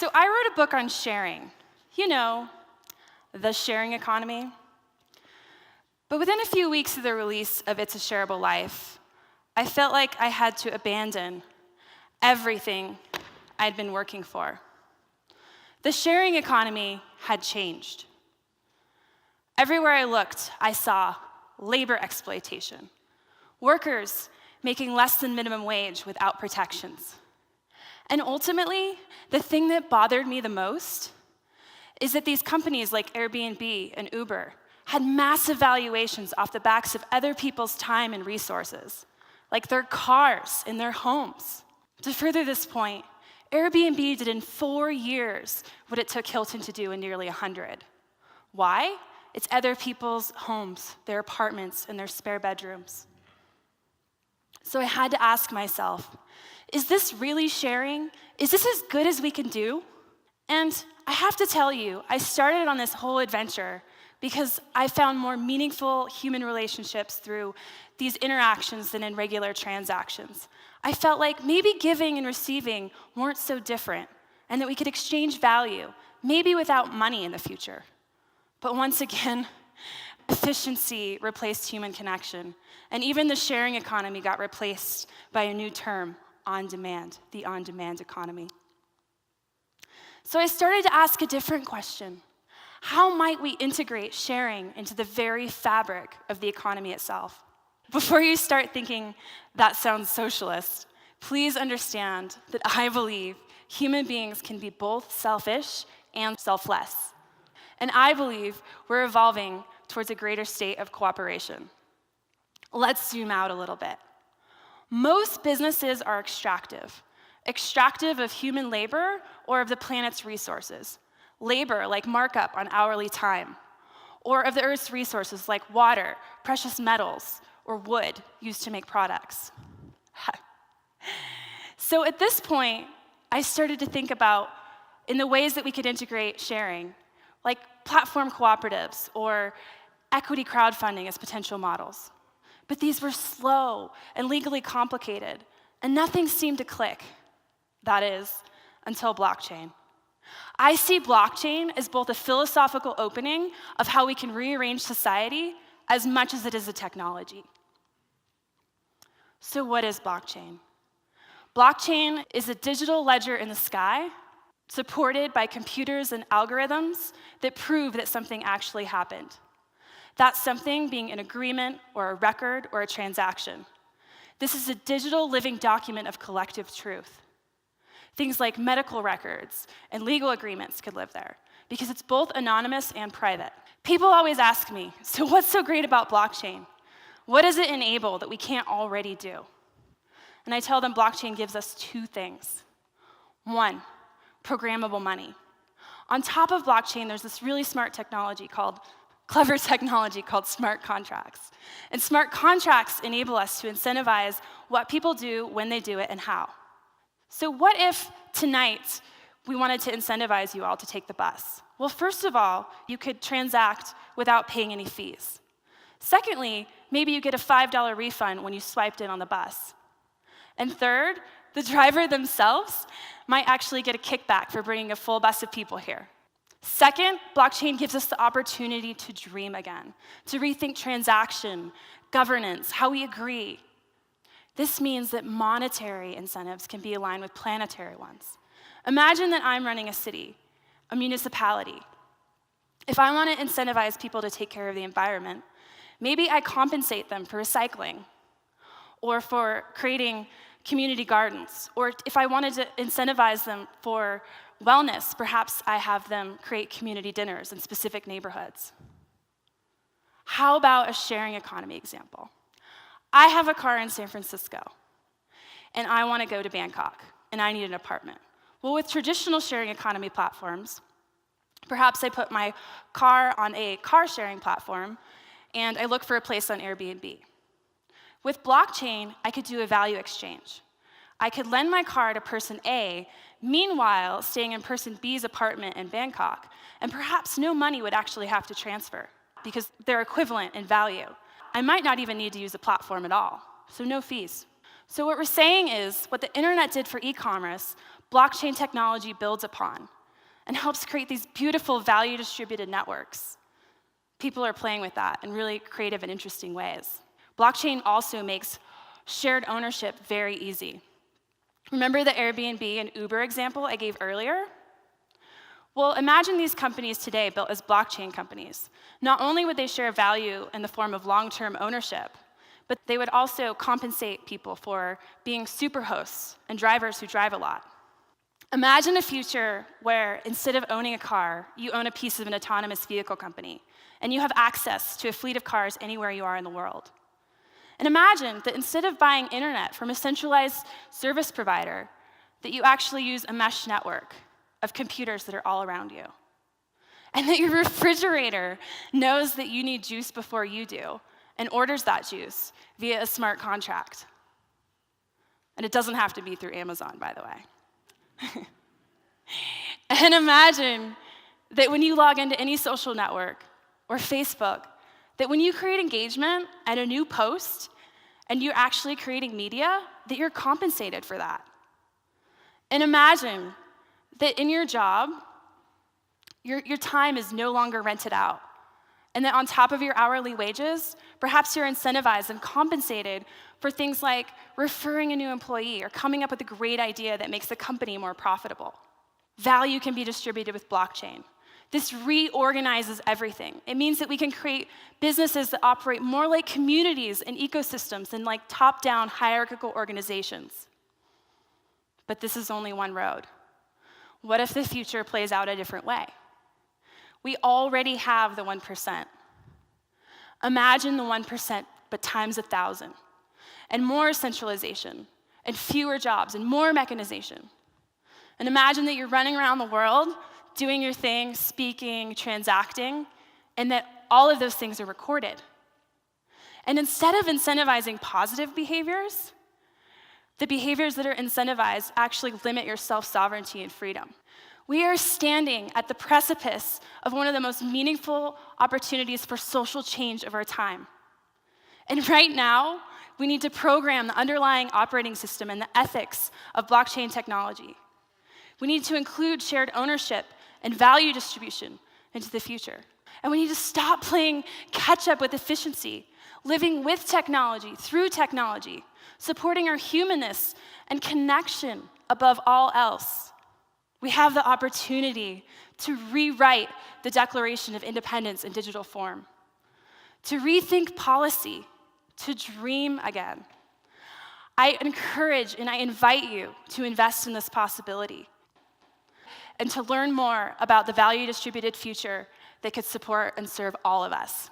So I wrote a book on sharing. You know, the sharing economy. But within a few weeks of the release of It's a Shareable Life, I felt like I had to abandon everything I'd been working for. The sharing economy had changed. Everywhere I looked, I saw labor exploitation, workers making less than minimum wage without protections. And ultimately, the thing that bothered me the most is that these companies like Airbnb and Uber had massive valuations off the backs of other people's time and resources, like their cars and their homes. To further this point, Airbnb did in 4 years what it took Hilton to do in nearly 100. Why? It's other people's homes, their apartments, and their spare bedrooms. So I had to ask myself, is this really sharing? Is this as good as we can do? And I have to tell you, I started on this whole adventure because I found more meaningful human relationships through these interactions than in regular transactions. I felt like maybe giving and receiving weren't so different, and that we could exchange value, maybe without money in the future. But once again, efficiency replaced human connection, and even the sharing economy got replaced by a new term, on-demand, the on-demand economy. So I started to ask a different question. How might we integrate sharing into the very fabric of the economy itself? Before you start thinking that sounds socialist, please understand that I believe human beings can be both selfish and selfless. And I believe we're evolving towards a greater state of cooperation. Let's zoom out a little bit. Most businesses are extractive of human labor or of the planet's resources. Labor, like markup on hourly time, or of the earth's resources, like water, precious metals, or wood used to make products. So at this point, I started to think about in the ways that we could integrate sharing, like platform cooperatives or equity crowdfunding as potential models. But these were slow and legally complicated, and nothing seemed to click. That is, until blockchain. I see blockchain as both a philosophical opening of how we can rearrange society as much as it is a technology. So what is blockchain? Blockchain is a digital ledger in the sky supported by computers and algorithms that prove that something actually happened. That something being an agreement or a record or a transaction. This is a digital living document of collective truth. Things like medical records and legal agreements could live there because it's both anonymous and private. People always ask me, so what's so great about blockchain? What does it enable that we can't already do? And I tell them blockchain gives us 2 things. 1, programmable money. On top of blockchain, there's this really clever technology called smart contracts. And smart contracts enable us to incentivize what people do, when they do it, and how. So what if tonight we wanted to incentivize you all to take the bus? Well, first of all, you could transact without paying any fees. Secondly, maybe you get a $5 refund when you swiped in on the bus. And third, the driver themselves might actually get a kickback for bringing a full bus of people here. Second, blockchain gives us the opportunity to dream again, to rethink transaction, governance, how we agree. This means that monetary incentives can be aligned with planetary ones. Imagine that I'm running a city, a municipality. If I want to incentivize people to take care of the environment, maybe I compensate them for recycling or for creating community gardens. Or if I wanted to incentivize them for wellness, perhaps I have them create community dinners in specific neighborhoods. How about a sharing economy example? I have a car in San Francisco, and I want to go to Bangkok, and I need an apartment. Well, with traditional sharing economy platforms, perhaps I put my car on a car-sharing platform, and I look for a place on Airbnb. With blockchain, I could do a value exchange. I could lend my car to person A, meanwhile staying in person B's apartment in Bangkok, and perhaps no money would actually have to transfer because they're equivalent in value. I might not even need to use the platform at all, so no fees. So what we're saying is, what the internet did for e-commerce, blockchain technology builds upon and helps create these beautiful value-distributed networks. People are playing with that in really creative and interesting ways. Blockchain also makes shared ownership very easy. Remember the Airbnb and Uber example I gave earlier? Well, imagine these companies today built as blockchain companies. Not only would they share value in the form of long-term ownership, but they would also compensate people for being superhosts and drivers who drive a lot. Imagine a future where instead of owning a car, you own a piece of an autonomous vehicle company, and you have access to a fleet of cars anywhere you are in the world. And imagine that instead of buying internet from a centralized service provider, that you actually use a mesh network of computers that are all around you. And that your refrigerator knows that you need juice before you do and orders that juice via a smart contract. And it doesn't have to be through Amazon, by the way. And imagine that when you log into any social network or Facebook, that when you create engagement and a new post and you're actually creating media, that you're compensated for that. And imagine that in your job, your time is no longer rented out. And that on top of your hourly wages, perhaps you're incentivized and compensated for things like referring a new employee or coming up with a great idea that makes the company more profitable. Value can be distributed with blockchain. This reorganizes everything. It means that we can create businesses that operate more like communities and ecosystems than like top-down hierarchical organizations. But this is only one road. What if the future plays out a different way? We already have the 1%. Imagine the 1%, but times 1,000, and more centralization, and fewer jobs, and more mechanization. And imagine that you're running around the world, doing your thing, speaking, transacting, and that all of those things are recorded. And instead of incentivizing positive behaviors, the behaviors that are incentivized actually limit your self-sovereignty and freedom. We are standing at the precipice of one of the most meaningful opportunities for social change of our time. And right now, we need to program the underlying operating system and the ethics of blockchain technology. We need to include shared ownership and value distribution into the future. And we need to stop playing catch up with efficiency, living with technology, through technology, supporting our humanness and connection above all else. We have the opportunity to rewrite the Declaration of Independence in digital form, to rethink policy, to dream again. I encourage and I invite you to invest in this possibility and to learn more about the value-distributed future that could support and serve all of us.